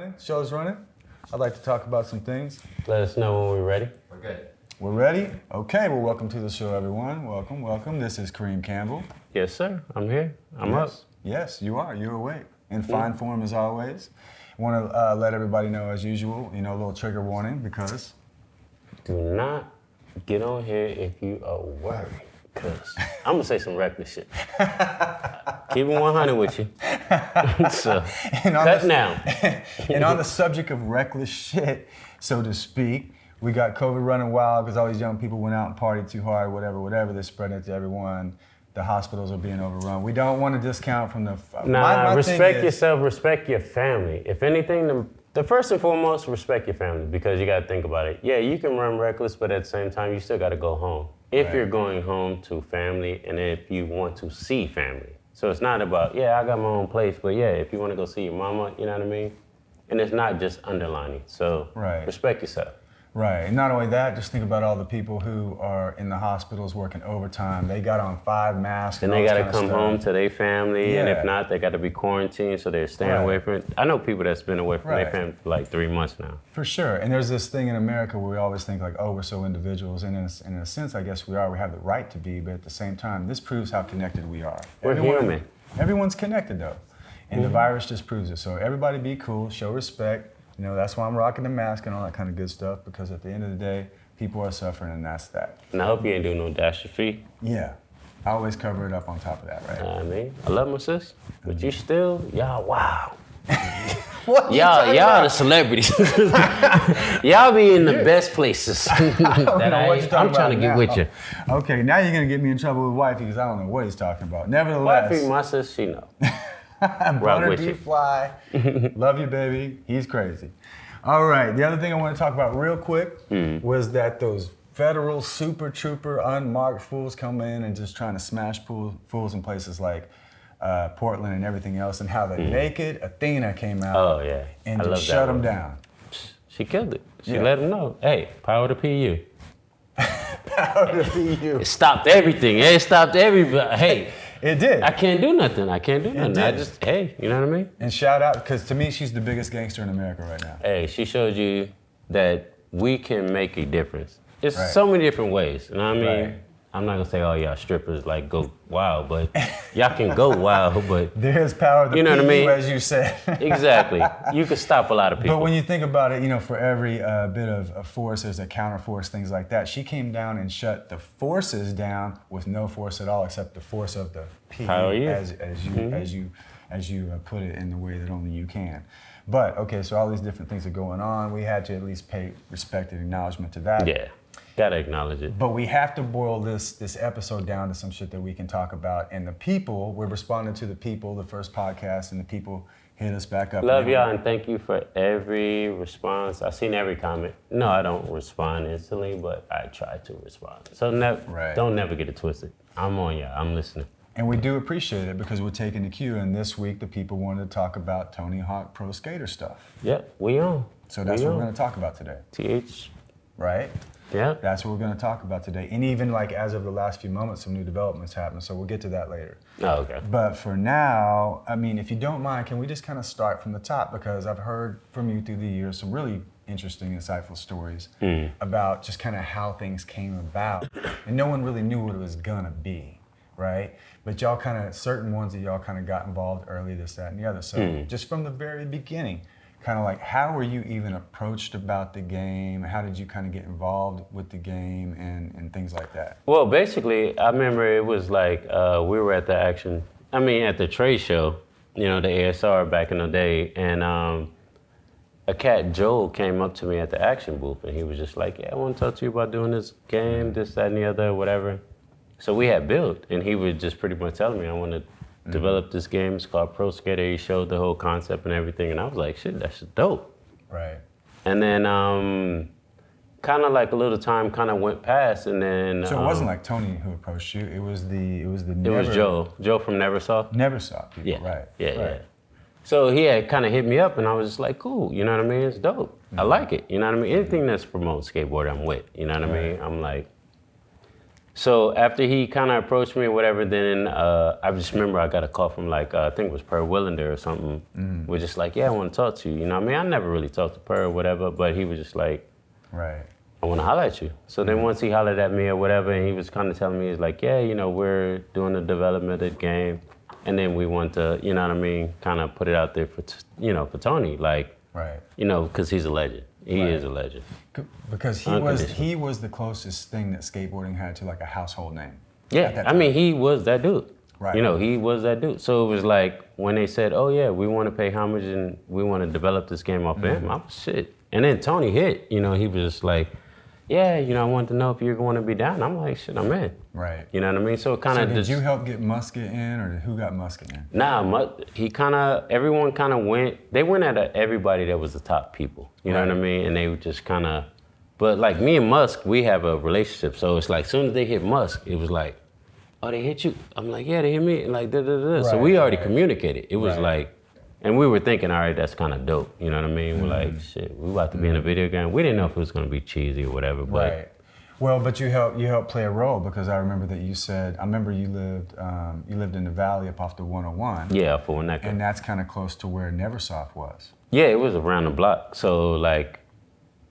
running? Show's running? I'd like to talk about some things. Let us know when we're ready. We're good. We're ready? Okay, well, welcome to the show, everyone. Welcome, welcome. This is Kareem Campbell. Yes, sir. I'm here. I'm up. Yes, you are. You're awake. In fine form as always. I want to let everybody know, as usual, a little trigger warning because... Do not get on here if you are worried, because I'm going to say some reckless shit. Keep it 100 with you. So, cut now. And on the subject of reckless shit, so to speak, we got COVID running wild because all these young people went out and partied too hard, whatever. They're spreading it to everyone. The hospitals are being overrun. We don't want to discount from the... Nah, respect yourself, respect your family. If anything, the first and foremost, respect your family, because you got to think about it. Yeah, you can run reckless, but at the same time, you still got to go home. If you're going home to family and if you want to see family. So it's not about, I got my own place, but if you want to go see your mama, you know what I mean? And it's not just underlining. So respect yourself. Right, and not only that, just think about all the people who are in the hospitals working overtime. They got on 5 masks. And they got to come home to their family, and if not, they got to be quarantined, so they're staying away from it. I know people that's been away from their family for like 3 months now. For sure, and there's this thing in America where we always think like, we're so individuals, and in a sense, I guess we are. We have the right to be, but at the same time, this proves how connected we are. We're human. Everyone's connected though, and the virus just proves it. So everybody be cool, show respect. That's why I'm rocking the mask and all that kind of good stuff, because at the end of the day, people are suffering, and that's that. And I hope you ain't doing no dash your feet. Yeah. I always cover it up on top of that, right? I love my sis, but you still, y'all, wow. y'all the celebrities. Y'all be in the best places. I'm trying to get with you. Okay, now you're going to get me in trouble with wifey, because I don't know what he's talking about. Nevertheless. Wifey, my sis, she know. Butter D Fly. Love you, baby. He's crazy. All right. The other thing I want to talk about real quick was that those federal super trooper unmarked fools come in and just trying to smash fools in places like Portland and everything else, and how the naked Athena came out and just shut them down. She killed it. She let them know, hey, power to PU. Power to PU. It stopped everything. It stopped everybody. Hey. It did. I can't do nothing. I just, you know what I mean? And shout out, because to me, she's the biggest gangster in America right now. Hey, she showed you that we can make a difference. It's so many different ways. You know what I mean? I'm not going to say, y'all strippers go wild, but y'all can go wild, but... There's power to what I mean? As you said. Exactly. You can stop a lot of people. But when you think about it, for every bit of force, there's a counter force, things like that. She came down and shut the forces down with no force at all, except the force of the P, as you put it in the way that only you can. But, okay, so all these different things are going on. We had to at least pay respect and acknowledgement to that. Yeah. Gotta acknowledge it. But we have to boil this episode down to some shit that we can talk about. And the people, we're responding to the people, the first podcast, and the people hit us back up. Love y'all, and thank you for every response. I've seen every comment. No, I don't respond instantly, but I try to respond. So don't never get it twisted. I'm on y'all. I'm listening. And we do appreciate it, because we're taking the cue. And this week, the people wanted to talk about Tony Hawk Pro Skater stuff. Yep, we on. So that's what we're going to talk about today. Right? Yeah. That's what we're going to talk about today. And even as of the last few moments, some new developments happened. So we'll get to that later. Oh, okay. But for now, if you don't mind, can we just kind of start from the top? Because I've heard from you through the years some really interesting, insightful stories about just kind of how things came about. And no one really knew what it was going to be, right? But y'all certain ones that y'all kind of got involved early, this, that, and the other. So just from the very beginning, kind of how were you even approached about the game? How did you kind of get involved with the game and things like that? Well, basically, I remember it was we were at the trade show, the ASR back in the day, and a cat, Joel, came up to me at the action booth, and he was just like, I want to talk to you about doing this game, this, that, and the other, whatever. So we had built, and he was just pretty much telling me, I want to developed this game. It's called Pro Skater. He showed the whole concept and everything, and I was like, shit, that's dope. Right. And then kind of a little time kind of went past, and then... So it wasn't like Tony who approached you. It was Joe from Neversoft. Neversoft people, yeah. Right. Yeah. So he had kind of hit me up, and I was just like, cool, you know what I mean? It's dope. I like it, you know what I mean? Anything that's promoting skateboarding, I'm with, you know what I mean? I'm like, So after he kind of approached me or whatever, then I just remember I got a call from like, I think it was Per Willender or something. We're just like, yeah, I want to talk to you. You know what I mean? I never really talked to Per or whatever, but he was just like, Right. I want to holler at you. So then once he hollered at me or whatever, and he was kind of telling me, he's like, yeah, you know, we're doing the development of the game. And then we want to, you know what I mean, kind of put it out there for, for Tony. Like, Right. you know, because he's a legend. He is a legend. Because he was the closest thing that skateboarding had to like a household name. Yeah, I mean, he was that dude. Right. You know, he was that dude. So it was like when they said, oh yeah, we want to pay homage and we want to develop this game off him, I was shit. And then Tony hit, you know, he was just like, yeah, you know, I wanted to know if you're going to be down. I'm like, shit, I'm in. Right. You know what I mean? So it kind of did you help get Muska in, or who got Muska in? Nah, everyone kind of they went at everybody that was the top people. You know what I mean? And they would just kind of, but like me and Musk, we have a relationship. So it's like, as soon as they hit Musk, it was like, oh, they hit you? I'm like, yeah, they hit me. And like, da, da, da. Right, so we already communicated. It was like, and we were thinking, all right, that's kind of dope. You know what I mean? We're like, shit, we about to be in a video game. We didn't know if it was going to be cheesy or whatever, but. Right. Well, but you helped play a role, because I remember that you said, I remember you lived in the valley up off the 101. Yeah, for one that. And that's kind of close to where Neversoft was. Yeah, it was around the block. So like,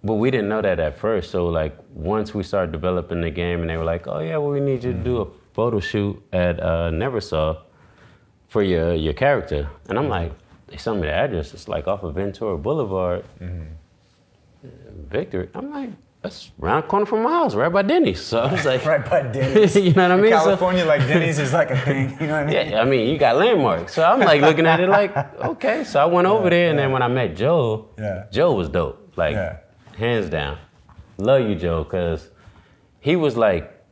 but we didn't know that at first. So like, once we started developing the game and they were like, oh yeah, well we need you to do a photo shoot at Neversoft for your character. And I'm like, they sent me the address. It's like off of Ventura Boulevard, Victory. I'm like, that's around the corner from my house, right by Denny's. So I was like, right by Denny's. You know what I mean? In California, like Denny's is like a thing. You know what I mean? Yeah, I mean, you got landmarks. So I'm like looking at it like, okay. So I went over there, and then when I met Joe, Joe was dope. Like, hands down. Love you, Joe, because he was like,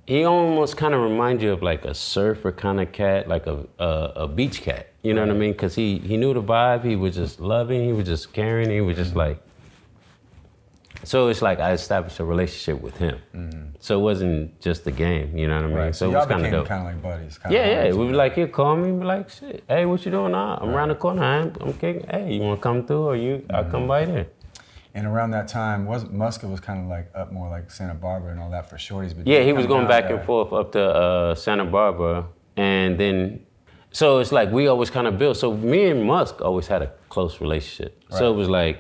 he almost kind of reminds you of like a surfer kind of cat, like a beach cat. You know what I mean? Because he knew the vibe. He was just loving. He was just caring. He was just like. So it's like I established a relationship with him. So it wasn't just the game. You know what I mean? Right. So it y'all was kind of became dope. kind of like buddies. Yeah. We were like, he'd call me and be like, shit, hey, what you doing now? I'm around the corner. I'm kicking. Hey, you want to come through, or I'll come by there. And around that time, Muska was kind of like up more like Santa Barbara and all that for shorties. But yeah, he was going back and forth up to Santa Barbara. And then, so it's like we always kind of built. So me and Musk always had a close relationship. Right. So it was like,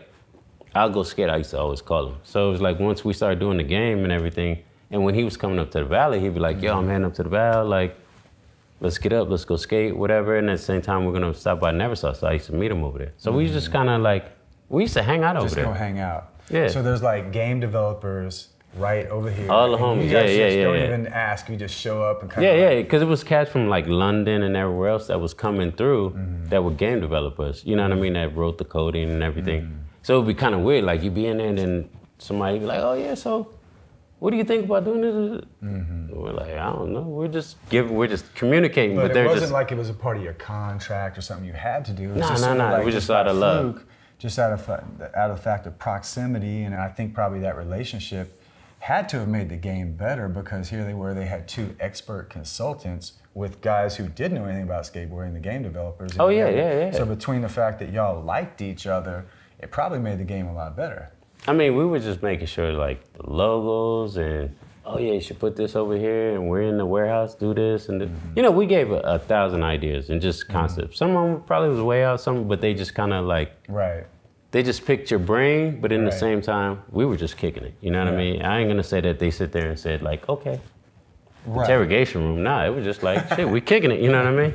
I'll go skate, I used to always call him. So it was like once we started doing the game and everything, and when he was coming up to the valley, he'd be like, yo, I'm heading up to the valley, like, let's get up, let's go skate, whatever. And at the same time, we're gonna stop by Neversoft. So I used to meet him over there. So we just kind of like, we used to hang out over there. Just go hang out. Yeah. So there's like game developers right over here. All the homies, you guys don't even ask, you just show up and kind of. Yeah, because it was cats from like London and everywhere else that was coming through that were game developers. You know what I mean? That wrote the coding and everything. So it'd be kind of weird, like you'd be in there and then somebody be like, oh yeah, so what do you think about doing this? We're like, I don't know. We're just communicating. But it wasn't like it was a part of your contract or something you had to do. No. It was just out of love. Just out of the fact of proximity, and I think probably that relationship had to have made the game better, because here they were, they had two expert consultants with guys who didn't know anything about skateboarding, the game developers. Oh yeah. So between the fact that y'all liked each other, it probably made the game a lot better. I mean, we were just making sure like the logos and, oh yeah, you should put this over here, and we're in the warehouse, do this. And you know, we gave 1,000 ideas and just concepts. Some of them probably was way out, but they just kind of like, they just picked your brain, but in the same time, we were just kicking it. You know what I mean? I ain't gonna say that they sit there and said like, okay, interrogation room. Nah, it was just like, shit, we kicking it, you know what I mean?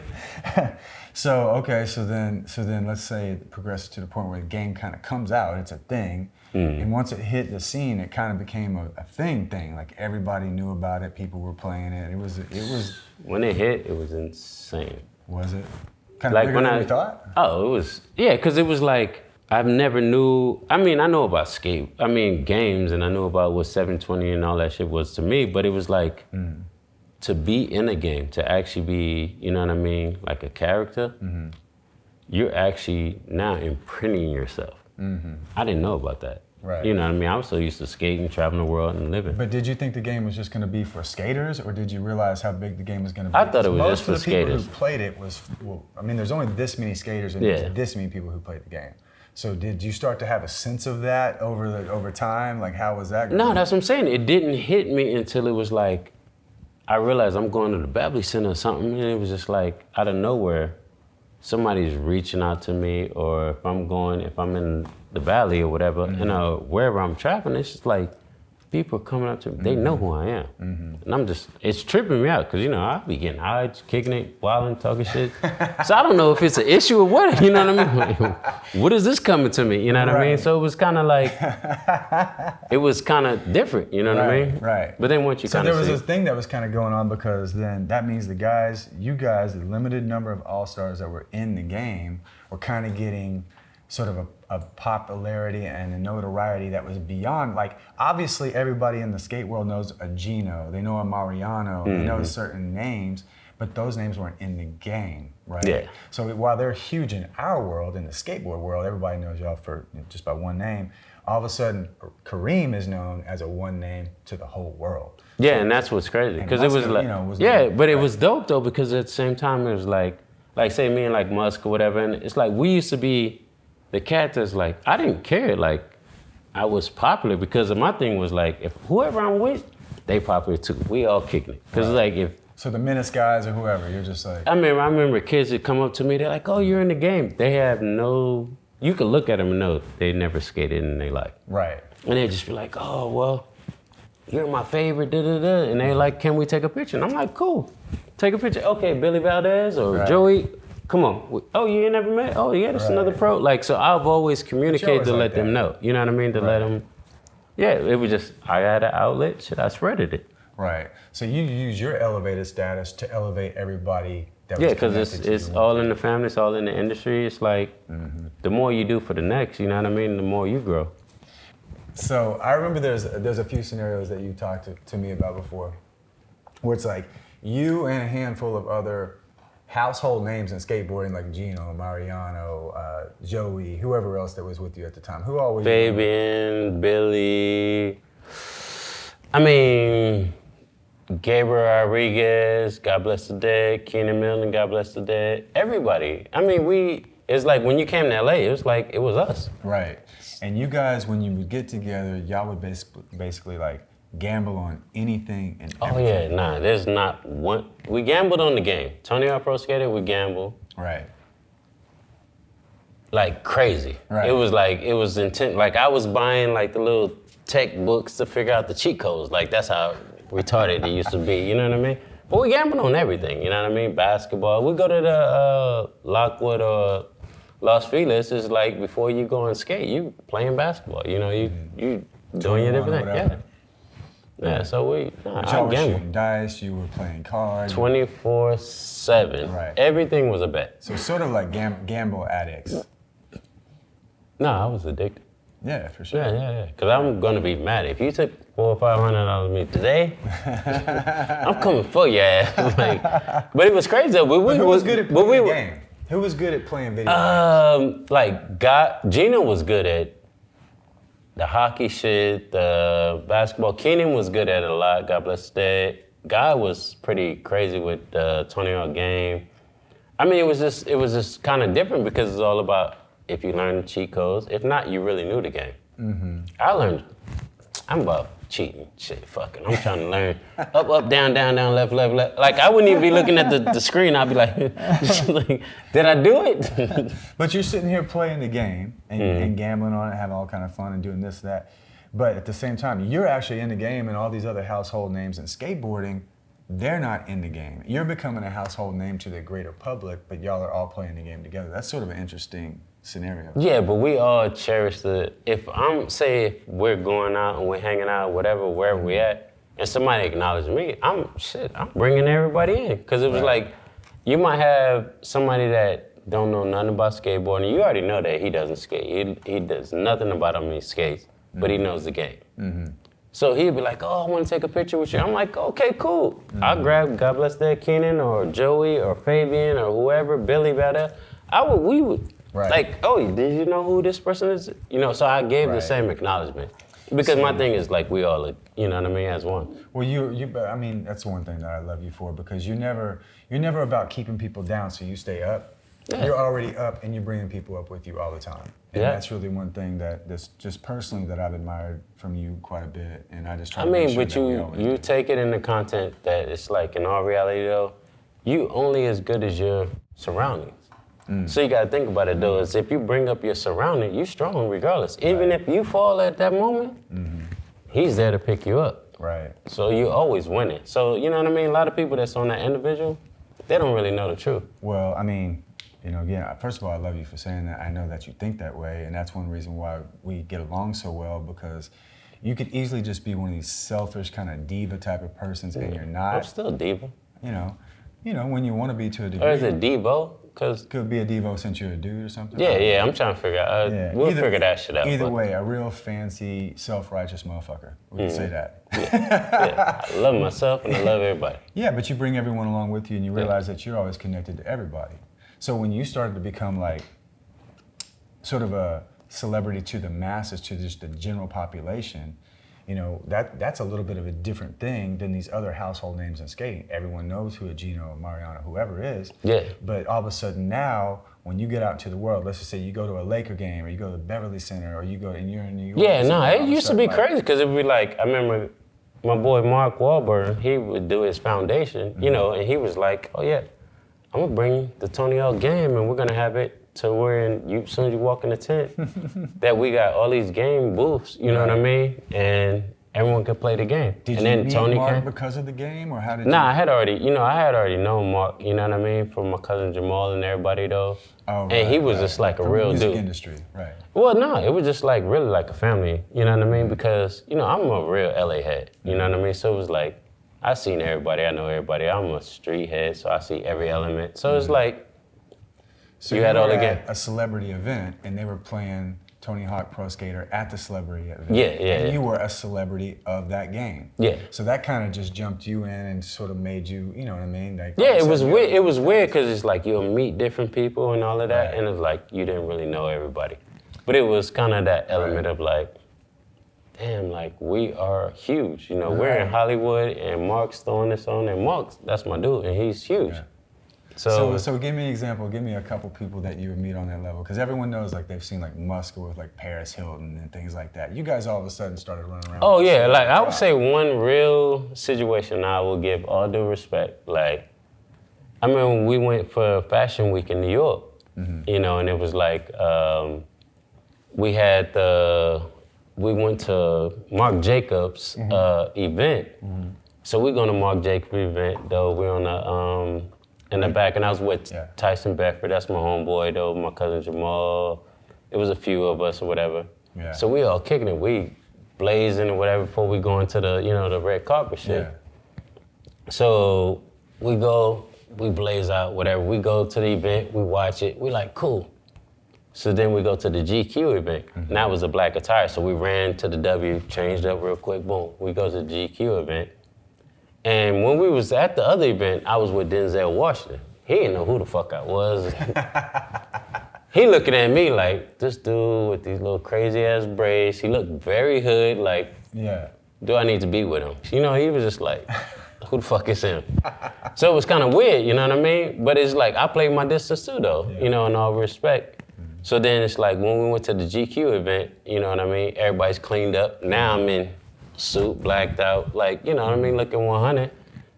So then let's say it progresses to the point where the game kind of comes out, it's a thing, and once it hit the scene, it kind of became a thing. Like everybody knew about it, people were playing it. It was. When it hit, it was insane. Was it? Kind of bigger than you thought? Oh, it was, yeah, because it was like, I know about games, and I knew about what 720 and all that shit was to me, but it was like, to be in a game, to actually be, you know what I mean, like a character, you're actually now imprinting yourself. I didn't know about that. Right. You know what I mean? I was so used to skating, traveling the world, and living. But did you think the game was just going to be for skaters, or did you realize how big the game was going to be? I thought it was just for skaters. Most of the people who played it was, there's only this many skaters and there's this many people who played the game. So did you start to have a sense of that over time? Like, how was that going? No, that's what I'm saying. It didn't hit me until it was like, I realized I'm going to the Beverly Center or something, and it was just like out of nowhere, somebody's reaching out to me, or if I'm in the Valley or whatever, wherever I'm traveling, it's just like people are coming up to me. They know who I am, and it's tripping me out because I'll be getting high, kicking it, wilding, talking shit. So I don't know if it's an issue or what. You know what I mean? Like, what is this coming to me? You know what I mean? So it was kind of like, it was kind of different. You know what I mean? Right. But then once you kind of there was this thing that was kind of going on, because then that means you guys, the limited number of all-stars that were in the game, were kind of getting sort of a popularity and a notoriety that was beyond, like, obviously everybody in the skate world knows a Gino, they know a Mariano, they know certain names, but those names weren't in the game, right? Yeah. So while they're huge in our world, in the skateboard world, everybody knows y'all for just by one name, all of a sudden Kareem is known as a one name to the whole world. Yeah, and that's what's crazy, because it was like, it was dope though, because at the same time it was like say me and like Musk or whatever, and it's like we used to be the cat that's like, I didn't care, like, I was popular because of my thing was like, if whoever I'm with, they popular too. We all kicking it. Because like if... So the Menace guys or whoever, you're just like... I remember kids that come up to me, they're like, oh, you're in the game. They have no... You can look at them and know they never skated in their life. Right. And they just be like, oh, well, you're my favorite, da-da-da. And they like, can we take a picture? And I'm like, cool. Take a picture. Okay, Billy Valdez or Joey... Come on. Oh, you ain't never met? Oh, yeah, that's another pro. Like, so I've always communicated to let them know. You know what I mean? To let them, it was just, I had an outlet, I spreaded it. Right. So you use your elevated status to elevate everybody that was because it's all in the family, it's all in the industry. It's like, the more you do for the next, you know what I mean? The more you grow. So I remember there's a few scenarios that you talked to me about before, where it's like you and a handful of other household names in skateboarding, like Gino, Mariano, Joey, whoever else that was with you at the time. Who always? Fabian, Billy. Gabriel Rodriguez, God bless the dead. Keenan, Milton, God bless the dead. Everybody. It's like when you came to LA, it was like, it was us. Right. And you guys, when you would get together, y'all would basically like gamble on anything and everything. Oh yeah, there's not one. We gambled on the game. Tony Hawk Pro Skater, we gambled. Right. Like crazy. Right. It was intense. Like I was buying like the little tech books to figure out the cheat codes. Like that's how retarded it used to be, you know what I mean? But we gambled on everything, you know what I mean? Basketball. We go to the Lockwood or Los Feliz, it's like before you go and skate, you playing basketball. You know, you doing your different thing. Yeah, so I y'all were shooting dice, you were playing cards. 24/7. Right. Everything was a bet. So sort of like gamble addicts. No, I was addicted. Yeah, for sure. Yeah. Because I'm gonna be mad. If you took $400 or $500 of me today, I'm coming for your ass. But it was crazy though. Who was good at playing the game? Who was good at playing video games? Gino was good at the hockey shit, the basketball. Keenan was good at it a lot, God bless his dad. Guy was pretty crazy with the Tony Hawk game. It was just kind of different because it's all about if you learn the cheat codes. If not, you really knew the game. I'm about cheating. Shit, fuck it. I'm trying to learn up, down, left. Like, I wouldn't even be looking at the screen. I'd be like, did I do it? But you're sitting here playing the game and gambling on it, having all kind of fun and doing this, that. But at the same time, you're actually in the game, and all these other household names in skateboarding, they're not in the game. You're becoming a household name to the greater public, but y'all are all playing the game together. That's sort of an interesting scenario. Yeah, but we all cherish if we're going out and we're hanging out, whatever, wherever we at, and somebody acknowledge me, I'm bringing everybody in. Because it was like, you might have somebody that don't know nothing about skateboarding. You already know that he doesn't skate. He does nothing about him when he skates, but he knows the game. So he'd be like, oh, I want to take a picture with you. I'm like, okay, cool. I'll grab, God bless that, Keenan or Joey or Fabian or whoever, Billy, Valdez. We would. Right. Like, oh, did you know who this person is? You know, so I gave the same acknowledgement. Because my thing is like, we all, you know what I mean, as one. Well, that's one thing that I love you for, because you're never about keeping people down, so you stay up. You're already up and you're bringing people up with you all the time. And Yeah. that's really one thing that's just personally that I've admired from you quite a bit. And I just try I to make mean, sure but that we always you do. take it in the content that it's like in all reality though, you only as good as your surroundings. So you gotta think about it though, is if you bring up your surrounding, you strong regardless. Even if you fall at that moment, he's there to pick you up. Right. So you always winning. So you know what I mean? A lot of people that's on that individual, they don't really know the truth. Well, I mean, you know, again, first of all, I love you for saying that. I know that you think that way, and that's one reason why we get along so well, because you could easily just be one of these selfish kind of diva type of persons, and you're not. I'm still a diva. You know, when you want to be to a degree. Or is it Devo? Cause Could be a Devo since you're a dude or something. yeah, I'm trying to figure out. We'll figure that shit out. Either but- way, a real fancy, self-righteous motherfucker. We can say that. Yeah, I love myself and I love everybody. Yeah, but you bring everyone along with you, and you realize that you're always connected to everybody. So when you started to become like sort of a celebrity to the masses, to just the general population, you know, that's a little bit of a different thing than these other household names in skating. Everyone knows who a Gino, Mariano, whoever is. Yeah. But all of a sudden now, when you get out into the world, let's just say you go to a Laker game, or you go to the Beverly Center, or you go and you're in New York. Yeah, no, all it of a used to be sudden, like, crazy because it would be like, I remember my boy Mark Wahlburg, he would do his foundation, you know, and he was like, oh yeah, I'm gonna bring the Tony Hawk game and we're gonna have it to where as soon as you walk in the tent, that we got all these game booths, you know what I mean? And everyone could play the game. Did and you then meet Tony Mark came. because of the game, or how did Nah, you? I had already known Mark, you know what I mean, from my cousin Jamal and everybody though. Oh, and he right, was right. just like a From the real music dude. industry, right. Well, no, it was just like really like a family, you know what I mean? Because, you know, I'm a real LA head, you know what I mean? So it was like, I seen everybody, I know everybody. I'm a street head, so I see every element. So it's like, So you had all the were game. at a celebrity event, and they were playing Tony Hawk Pro Skater at the celebrity event. Yeah, And yeah. you were a celebrity of that game. Yeah. So that kind of just jumped you in and sort of made you, you know what I mean? Like, yeah, all of it a was sudden, weird. It was weird because it's like you'll meet different people and all of that, Right. and it's like you didn't really know everybody. But it was kind of that element of like, damn, like we are huge. You know, we're in Right. Hollywood, and Mark's throwing this on, and Mark's that's my dude, and he's huge. Yeah. So, So give me an example. Give me a couple people that you would meet on that level, because everyone knows like they've seen like Muska with like Paris Hilton and things like that. You guys all of a sudden started running around. oh with yeah, this like I would crowd. say one real situation I will give all due respect. Like, I remember we went for Fashion Week in New York, you know, and it was like we went to Marc Jacobs event. So we going to Marc Jacobs event though. We're on the in the back, and I was with Yeah. Tyson Beckford. That's my homeboy though. My cousin Jamal. It was a few of us or whatever. Yeah. So we all kicking it. We blazing or whatever before we go into the the red carpet shit. Yeah. So we go, we blaze out, whatever. We go to the event, we watch it, we like, cool. So then we go to the GQ event. And that was a black attire. So we ran to the W, changed up real quick, boom. We go to the GQ event. And when we was at the other event, I was with Denzel Washington. He didn't know who the fuck I was. He looking at me like, this dude with these little crazy ass braids. He looked very hood, like, Yeah. do I need to be with him? You know, he was just like, who the fuck is him? So it was kind of weird, you know what I mean? But it's like, I played my distance too though, you know, in all respect. So then it's like, when we went to the GQ event, you know what I mean? Everybody's cleaned up. Now I'm in suit, blacked out, like, you know what I mean, looking 100.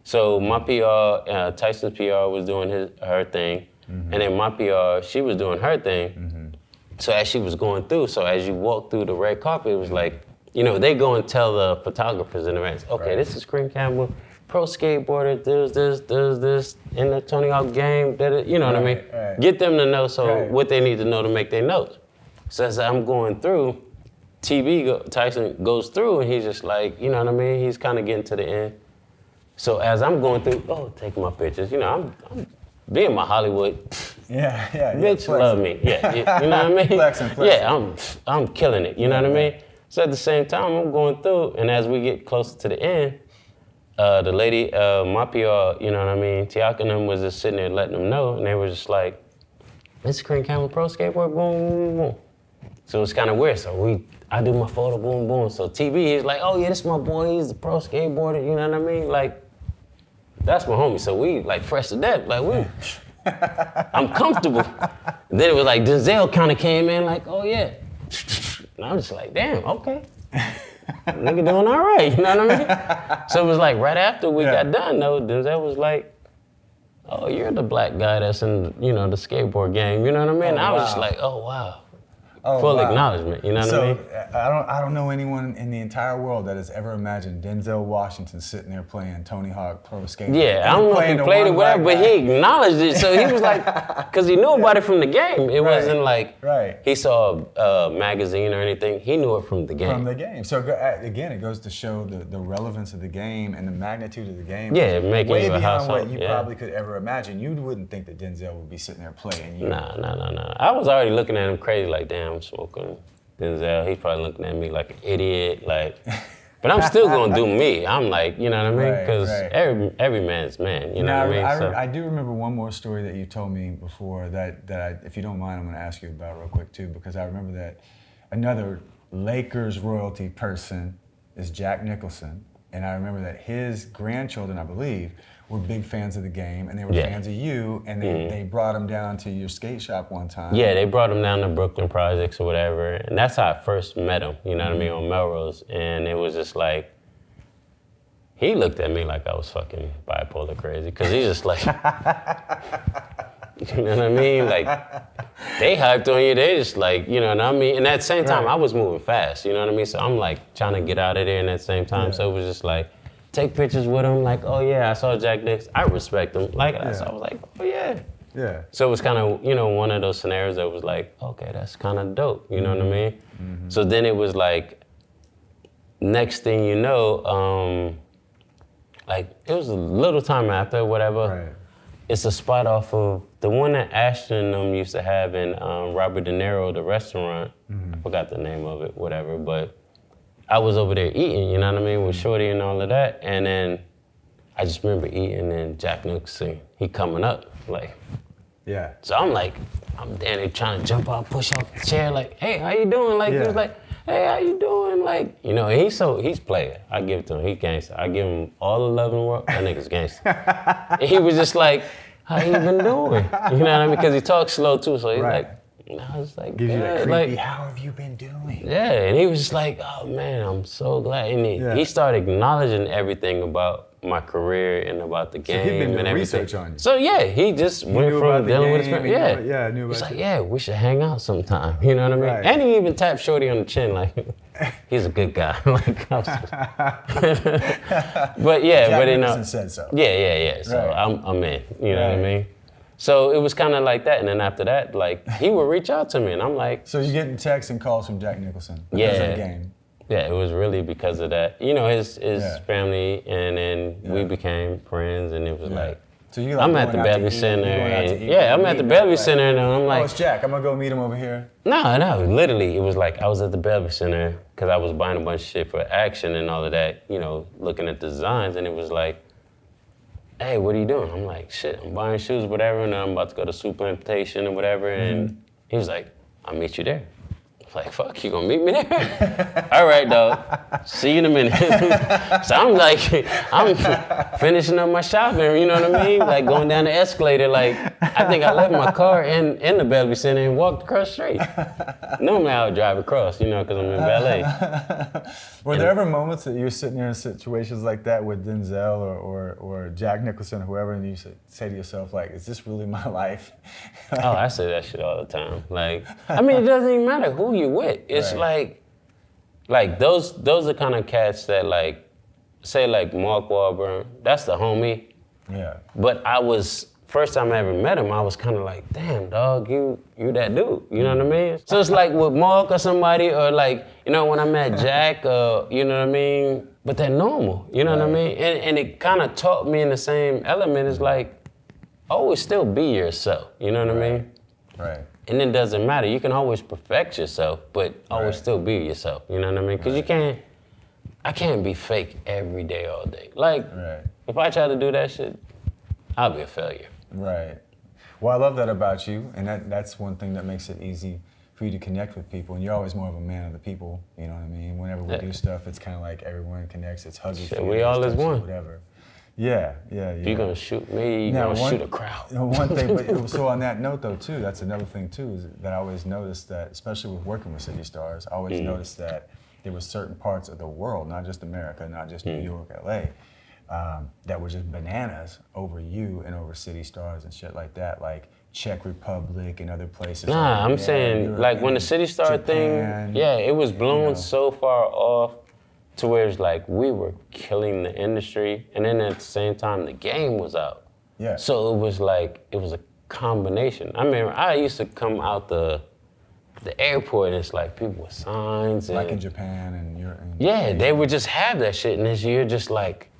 So my PR, Tyson's PR was doing her thing. And then my PR, she was doing her thing. So as she was going through, so as you walk through the red carpet, it was like, you know, they go and tell the photographers in advance, okay, Right. this is Kareem Campbell, pro skateboarder, does this, in the Tony Hawk game, you know what I mean? Right. Get them to know Right. what they need to know to make their notes. So as I'm going through, Tyson goes through and he's just like, you know what I mean? He's kind of getting to the end. So as I'm going through, taking my pictures, you know, I'm being my Hollywood, Yeah. bitch flexing. love me. Yeah, you know what I mean? Flexing. Yeah, I'm killing it, you know what I mean? So at the same time, I'm going through, and as we get closer to the end, the lady, my PR, you know what I mean, Tiaka and them was just sitting there letting them know, and they were just like, this is Kareem Campbell Pro Skateboard, boom, boom, boom. So it's kind of weird. So I do my photo, boom, boom. So TV, he's like, oh yeah, this is my boy, he's the pro skateboarder, you know what I mean? Like, that's my homie. So we like fresh to death, like I'm comfortable. And then it was like Denzel kind of came in like, oh yeah. And I'm just like, damn, okay. Nigga doing all right, you know what I mean? So it was like right after we got done though, Denzel was like, oh, you're the black guy that's in, the skateboard gang, you know what I mean? I was just like, oh wow. Full acknowledgement, you know what I mean? I don't know anyone in the entire world that has ever imagined Denzel Washington sitting there playing Tony Hawk Pro Skateboard. Yeah, I don't know if he played it well, but he acknowledged it. So he was like, because he knew about it from the game. It wasn't like he saw a magazine or anything. He knew it from the game. From the game. So again, it goes to show the relevance of the game and the magnitude of the game. Yeah, making way it a beyond household. what you probably could ever imagine. You wouldn't think that Denzel would be sitting there playing. Nah. I was already looking at him crazy, like, damn, I'm smoking Denzel. He's probably looking at me like an idiot, like. But I'm still gonna do me. I'm like, you know what I mean? Because every man's man, you know what I mean? I do remember one more story that you told me before that I, if you don't mind, I'm gonna ask you about real quick too, because I remember that another Lakers royalty person is Jack Nicholson, and I remember that his grandchildren, I believe, were big fans of the game, and they were fans of you, and they brought him down to your skate shop one time. Yeah, they brought him down to Brooklyn Projects or whatever, and that's how I first met him, you know what I mean, on Melrose, and it was just like, he looked at me like I was fucking bipolar crazy, because he's just like, you know what I mean, like, they hyped on you, they just like, you know what I mean, and at the same time, I was moving fast, you know what I mean, so I'm like trying to get out of there, and at the same time, so it was just like, take pictures with him, like, oh yeah, I saw Jack Nix. I respect him. Like, so I was like, oh yeah. Yeah. So it was kind of, one of those scenarios that was like, okay, that's kind of dope, you know what I mean? Mm-hmm. So then it was like, next thing you know, like, it was a little time after, whatever. Right. It's a spot off of the one that Ashton and them used to have in Robert De Niro, the restaurant. I forgot the name of it, whatever, but I was over there eating, you know what I mean, with Shorty and all of that, and then I just remember eating and Jack Nicholson, he coming up, like. Yeah. So I'm like, I'm down there trying to jump out, push off the chair, like, hey, how you doing? Like, he was like, hey, how you doing? Like, and he's player. I give it to him, he gangster. I give him all the love in the world, that nigga's gangster. And he was just like, how you been doing? You know what I mean? Because he talks slow too, so he's like, and I was like, gives you that creepy, like, how have you been doing? Yeah, and he was just like, oh man, I'm so glad. And he started acknowledging everything about my career and about the game. So he'd been doing and everything. research on you. So yeah, he just went from dealing with his friend. Yeah, knew about He's like, you. yeah, we should hang out sometime. You know what I mean? Right. And he even tapped Shorty on the chin, like, he's a good guy. Like, I was but yeah, Jack but Nicholson said so. Yeah. So I'm in. You know what I mean? So it was kind of like that, and then after that, like, he would reach out to me, and I'm like... So you're getting texts and calls from Jack Nicholson because of the game. Yeah, it was really because of that. His family, and then we became friends, and it was like... So you like I'm at the Beverly Center, and I'm at the Beverly Center, and I'm like... Oh, it's Jack, I'm gonna go meet him over here. No, literally, it was like, I was at the Beverly Center, because I was buying a bunch of shit for Action and all of that, looking at the designs, and it was like, hey, what are you doing? I'm like, shit, I'm buying shoes, whatever, and I'm about to go to Super Importation or whatever, and he was like, I'll meet you there. I was like, fuck, you gonna meet me there? All right, dog, see you in a minute. So I'm like, I'm finishing up my shopping, you know what I mean? Like going down the escalator, like, I think I left my car in the Beverly Center and walked across the street. Normally I would drive across, because I'm in ballet. Were there ever moments that you're sitting there in situations like that with Denzel or Jack Nicholson or whoever, and you say to yourself, like, is this really my life? Oh, I say that shit all the time. Like, I mean, it doesn't even matter who you with. It's like those are kind of cats that, like, say like Mark Wahlburg, that's the homie. Yeah. But first time I ever met him, I was kind of like, damn, dog, you that dude, you know what I mean? So it's like with Mark or somebody, or like, when I met Jack, you know what I mean? But they're normal, you know what I mean? And it kind of taught me in the same element, is like, always still be yourself, you know what I mean? Right. And it doesn't matter, you can always perfect yourself, but always still be yourself, you know what I mean? Because I can't be fake every day, all day. Like, if I try to do that shit, I'll be a failure. Right. Well, I love that about you, and that's one thing that makes it easy for you to connect with people, and you're always more of a man of the people, you know what I mean? Whenever we do stuff, it's kind of like everyone connects, it's huggy. We all is one. Whatever. Yeah. If you're gonna shoot me, you're gonna shoot a crowd. One thing, but so on that note though too, that's another thing too, is that I always noticed that, especially with working with city stars, I always noticed that there were certain parts of the world, not just America, not just New York, LA, that were just bananas over you and over city stars and shit like that, like Czech Republic and other places. Nah, like I'm saying Europe like when the and city star Japan, thing, yeah, it was blown so far off to where it's like we were killing the industry, and then at the same time the game was out. Yeah. So it was like, it was a combination. I mean, I used to come out the airport and it's like people with signs. And, like in Japan and Europe. yeah, they would just have that shit, and this year just like,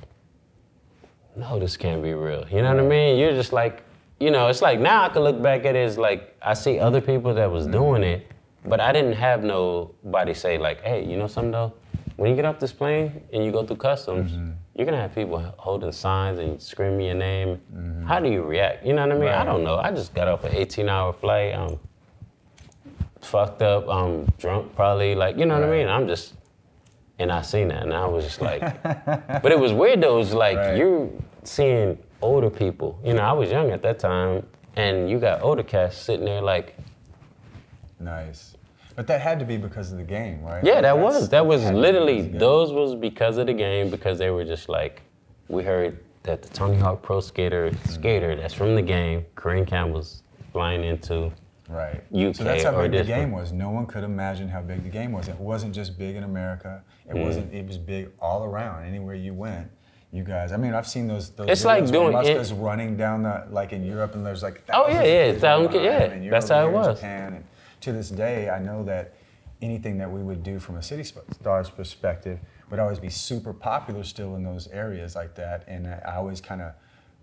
no, this can't be real. You know what I mean? You're just like, you know, it's like now I can look back at it as like, I see other people that was doing it, but I didn't have nobody say like, hey, you know something though? When you get off this plane and you go through customs, you're gonna have people holding signs and screaming your name. How do you react? You know what I mean? Right. I don't know. I just got off an 18-hour flight. I'm fucked up. I'm drunk probably. Like, you know what I mean? I'm just, and I seen that and I was just like, but it was weird though. It was like you're seeing older people. You know, I was young at that time, and you got older cats sitting there like. Nice. But that had to be because of the game, right? Yeah, that was literally, because those was because of the game, because they were just like, we heard that the Tony Hawk Pro skater that's from the game, Kareem Campbell's flying into UK. So that's how big the this game was. No one could imagine how big the game was. It wasn't just big in America. It wasn't. It was big all around. Anywhere you went, you guys. I mean, I've seen those it's like doing Muska's running down the, like in Europe, and there's like that's how it was. Japan, and to this day, I know that anything that we would do from a city stars perspective would always be super popular still in those areas like that. And I always kind of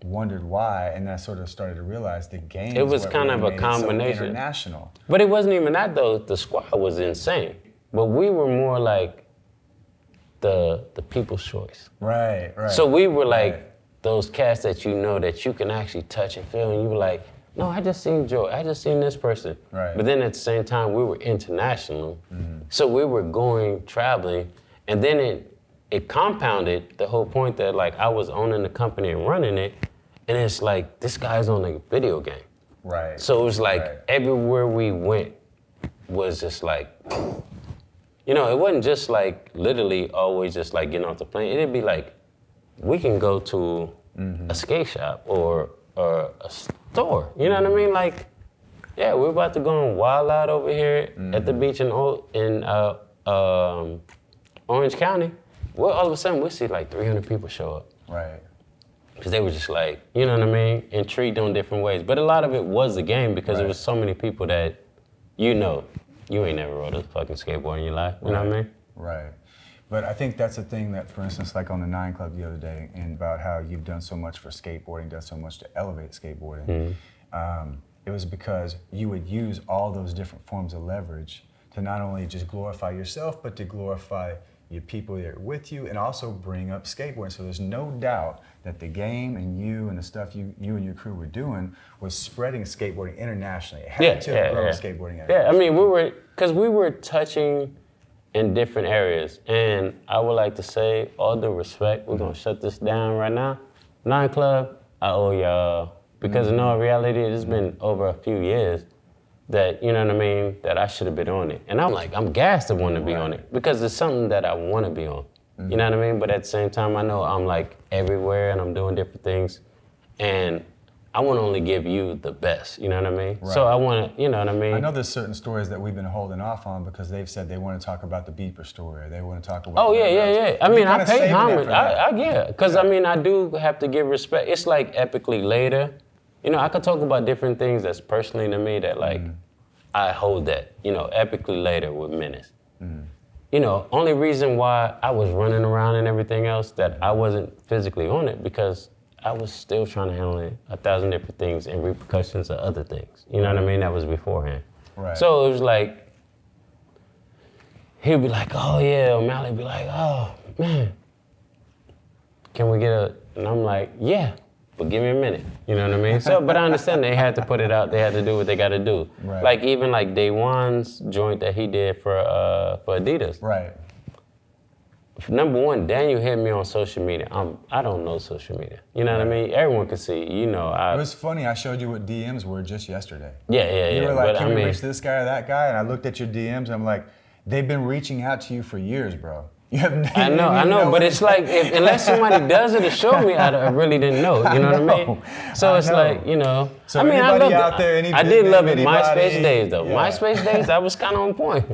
wondered why, and I sort of started to realize the game. It was kind of a combination. So international. But it wasn't even that though. The squad was insane, but we were more like the people's choice. Right. So we were like those cats that you know that you can actually touch and feel, and you were like, no, I just seen Joy. I just seen this person. Right. But then at the same time, we were international. So we were traveling, and then it compounded the whole point that like I was owning the company and running it, and it's like, this guy's on a video game. Right. So it was like everywhere we went was just like, you know, it wasn't just like literally always just like getting off the plane. It'd be like, we can go to a skate shop or a store. You know what I mean? Like, yeah, we're about to go and wild out over here at the beach in Orange County. Well, all of a sudden we'll see like 300 people show up. Right. Because they were just like, you know what I mean? Intrigued on different ways. But a lot of it was the game because there was so many people that, you know, you ain't never rode a fucking skateboard in your life. You know what I mean? Right. But I think that's the thing that, for instance, like on the 9 Club the other day, and about how you've done so much for skateboarding, done so much to elevate skateboarding, it was because you would use all those different forms of leverage to not only just glorify yourself, but to glorify your people that are with you, and also bring up skateboarding. So there's no doubt that the game and you and the stuff you and your crew were doing was spreading skateboarding internationally. It had to grow skateboarding internationally. Yeah, I mean, we were touching in different areas. And I would like to say, all due respect, we're gonna shut this down right now. 9 Club, I owe y'all, because in all reality, it's been over a few years that, you know what I mean, that I should have been on it. And I'm like, I'm gassed to want to be on it, because it's something that I want to be on. You know what I mean? But at the same time, I know I'm like everywhere and I'm doing different things. And I want to only give you the best, you know what I mean? Right. So I want to, you know what I mean? I know there's certain stories that we've been holding off on because they've said they want to talk about the Beeper story, or they want to talk about... Oh, yeah. I mean, I pay homage. Because I mean, I do have to give respect. It's like epically later. You know, I could talk about different things that's personally to me that like, I hold that, you know, epically later with Menace. You know, only reason why I was running around and everything else that I wasn't physically on it, because I was still trying to handle 1,000 different things and repercussions of other things. You know what I mean? That was beforehand. Right. So it was like, he'd be like, oh yeah, O'Malley'd be like, oh man, can we get and I'm like, yeah, but give me a minute. You know what I mean? So, but I understand they had to put it out, they had to do what they got to do. Right. Like even like Day One's joint that he did for Adidas. Right. number one, Daniel hit me on social media. I don't know social media. You know what I mean? Everyone can see. You know, It was funny. I showed you what DMs were just yesterday. Yeah. You were like, but, can we reach this guy or that guy? And I looked at your DMs. I'm like, they've been reaching out to you for years, bro. You have I know, but it's like, unless somebody does it to show me, I really didn't know. You know what I mean? So it's like, you know. So I mean, I anybody loved out it. there, I did love it. anybody- MySpace days, though. Yeah. MySpace days, I was kind of on point.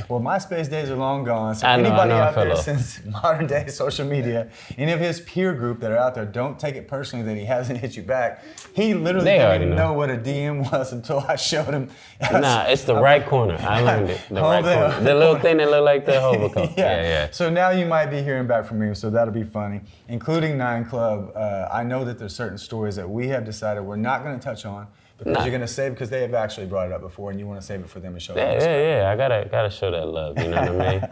Well, MySpace days are long gone. So I know, anybody I out there fell off. since modern day social media, any of his peer group that are out there, don't take it personally that he hasn't hit you back. He literally They didn't already even know. know what a DM was until I showed him. Nah, it's the right corner. I learned it. The right corner. The little thing that looked like the hovercraft. Yeah. So now you might be hearing back from me, so that'll be funny. Including 9 Club, I know that there's certain stories that we have decided we're not going to touch on because you're going to save, because they have actually brought it up before and you want to save it for them and show them. Yeah. I gotta show that love. You know what I mean?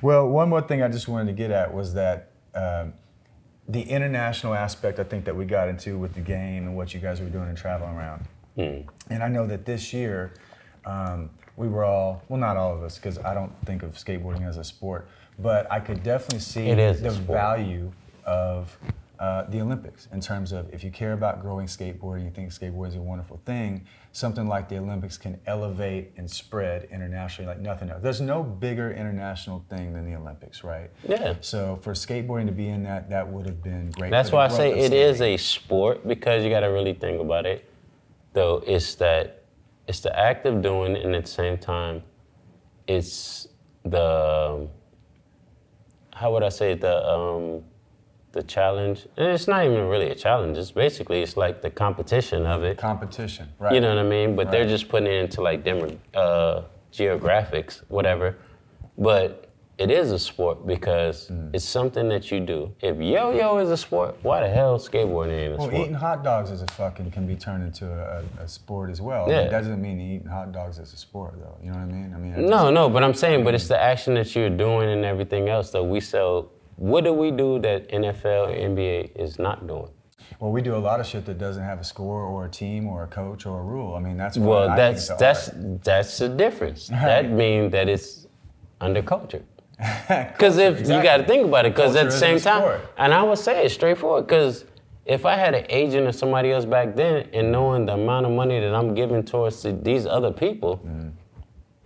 Well, one more thing I just wanted to get at was that the international aspect I think that we got into with the game and what you guys were doing and traveling around. And I know that this year we were all, well, not all of us, because I don't think of skateboarding as a sport, but I could definitely see the value of the Olympics in terms of if you care about growing skateboarding, you think skateboarding is a wonderful thing, something like the Olympics can elevate and spread internationally like nothing else. There's no bigger international thing than the Olympics, right? Yeah. So for skateboarding to be in that would have been great. That's why I say it is a sport, because you got to really think about it. Though it's the act of doing it, and at the same time, it's the, how would I say, the challenge. And it's not even really a challenge. It's basically, it's like the competition of it. Competition, right. You know what I mean? But they're just putting it into like geographics, whatever. But it is a sport because it's something that you do. If yo-yo is a sport, why the hell skateboarding ain't a sport? Well, eating hot dogs is can be turned into a sport as well. Yeah. I mean, it doesn't mean eating hot dogs is a sport, though. You know what I mean? No, but I'm saying, but it's the action that you're doing and everything else that we sell. What do we do that NFL and NBA is not doing? Well, we do a lot of shit that doesn't have a score or a team or a coach or a rule. I mean, that's that's the difference. Right. That means that it's under culture. Because you got to think about it, because at the same time, and I would say it's straightforward, because if I had an agent or somebody else back then and knowing the amount of money that I'm giving towards these other people,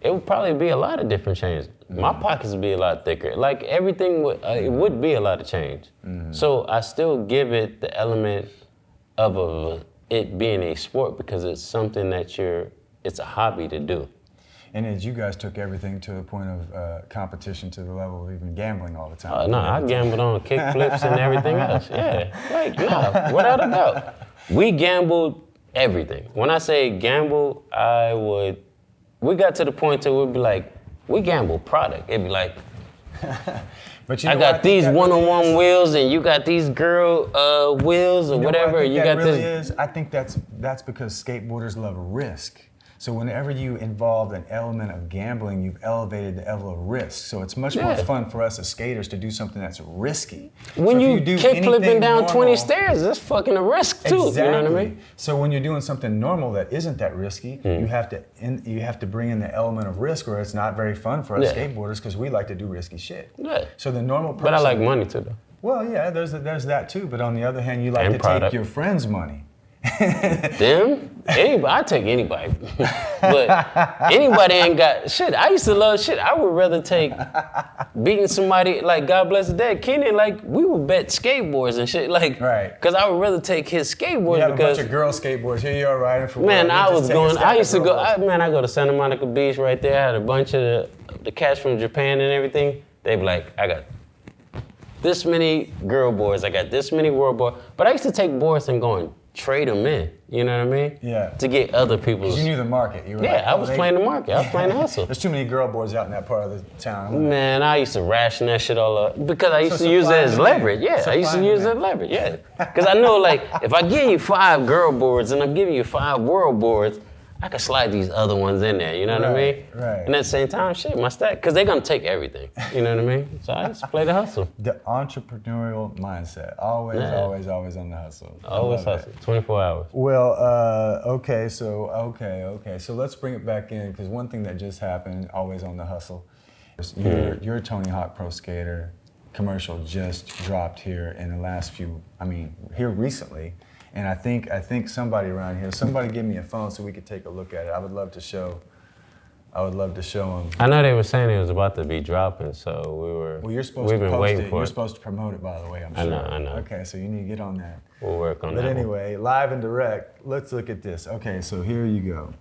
it would probably be a lot of different changes. My pockets would be a lot thicker. Like everything it would be a lot of change. So I still give it the element of it being a sport because it's something that it's a hobby to do. And as you guys took everything to the point of competition to the level of even gambling all the time. No, I gambled on kick flips and everything else. Yeah, like, no, without a doubt. We gambled everything. When I say gamble, we got to the point to where we'd be like, we gamble product. It'd be like, but you know I got these one-on-one wheels and you got these girl wheels or whatever. I think that's because skateboarders love risk. So whenever you involve an element of gambling, you've elevated the level of risk. So it's much more fun for us as skaters to do something that's risky. When you kick flipping down 20 stairs, that's fucking a risk too. Exactly. You know what I mean? So when you're doing something normal that isn't that risky, you have to bring in the element of risk, or it's not very fun for us skateboarders because we like to do risky shit. Yeah. So the normal person. But I like money too, though. Well, yeah, there's that too. But on the other hand, you like to take your friends' money. Them? Anybody, I take anybody. But anybody ain't got shit. I used to love shit. I would rather take beating somebody, like God bless the dead. Keenan, like, we would bet skateboards and shit. Like, because I would rather take his skateboards. You have because a bunch of girl skateboards. Here you are riding for man, I go to Santa Monica Beach right there. I had a bunch of the cats from Japan and everything. They be like, I got this many girl boards. I got this many world boards. But I used to take boards and go and trade them in, you know what I mean? Yeah. To get other people's. You knew the market. You were I was playing the market. I was playing the hustle. There's too many girl boards out in that part of the town. Man, I used to ration that shit all up because I used to use it as leverage. Yeah, I used to use it as leverage. Yeah, because I know, like, if I give you 5 girl boards and I'm giving you 5 world boards, I can slide these other ones in there, you know what I mean? Right. And at the same time, shit, my stack, because they're going to take everything, you know what I mean? So I just play the hustle. The entrepreneurial mindset. Always on the hustle. Always hustle, 24 hours. Well, okay, so let's bring it back in, because one thing that just happened, always on the hustle. Your Tony Hawk Pro Skater commercial just dropped here in the last here recently. And I think somebody around here, somebody give me a phone so we could take a look at it. I would love to show them. I know they were saying it was about to be dropping, so Well, you're supposed we've to been post waiting it. for You're it. supposed to promote it, by the way, I'm sure. I know. Okay, so you need to get on that. We'll work on that. But anyway, live and direct, let's look at this. Okay, so here you go.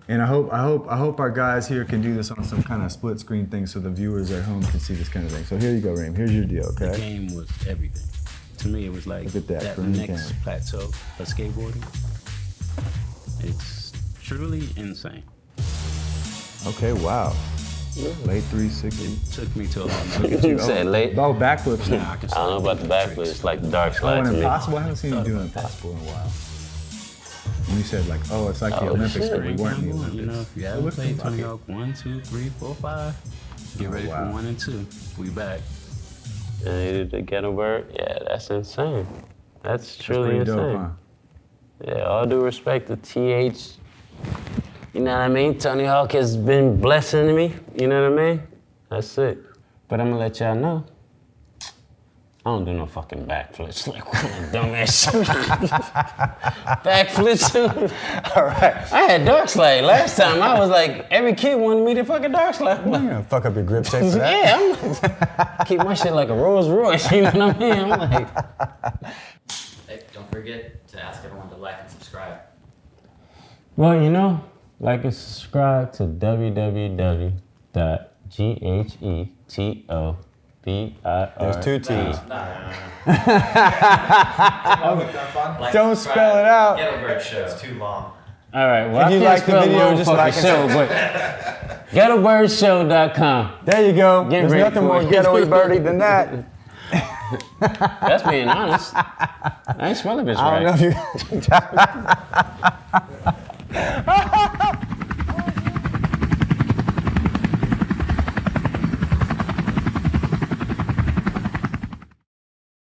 And I hope our guys here can do this on some kind of split screen thing so the viewers at home can see this kind of thing. So here you go, Reem. Here's your deal, okay? The game was everything. To me, it was like Look at that, Kareem next Campbell. plateau for skateboarding. It's truly insane. Okay, wow. Late 360. It took me to a lot Look more. at you. You said late? Oh, backflips now. Now I can I don't know about the backflip. It's like the dark Oh, slide and to me. impossible? I haven't seen you do impossible in a while. When you said it's like the Oh, Olympics, shit. but we weren't in the Olympics. You know, if you It haven't looks played like Tony it. Hawk 1, 2, 3, 4, 5, get ready wow. for 1 and 2. We back. And they did the Ghetto Bird. Yeah, that's insane. That's truly Pretty insane. dope, huh? Yeah, all due respect to TH. You know what I mean? Tony Hawk has been blessing me. You know what I mean? That's it. But I'm gonna let y'all know. I don't do no fucking backflips. Like, what a dumbass shit. Backflips too. All right. I had dark slide last time. I was like, every kid wanted me to fucking dark slide. I'm gonna fuck up your grip tape for that. Yeah, I'm keep my shit like a Rolls Royce. You know what I mean? I'm like, Hey, don't forget to ask everyone to like and subscribe. well, you know, like and subscribe to www.ghetobir. There's 2 T's. Like, Don't spell it out. Ghetto Bird Show. It's too long. All right, well, If you I can't like the spell video, my own just fucking like and show, but ghettobirdshow.com. There you go. Get There's ready nothing for more it. ghetto-y birdie than that. That's being honest. I ain't spelling this I right. don't know if you.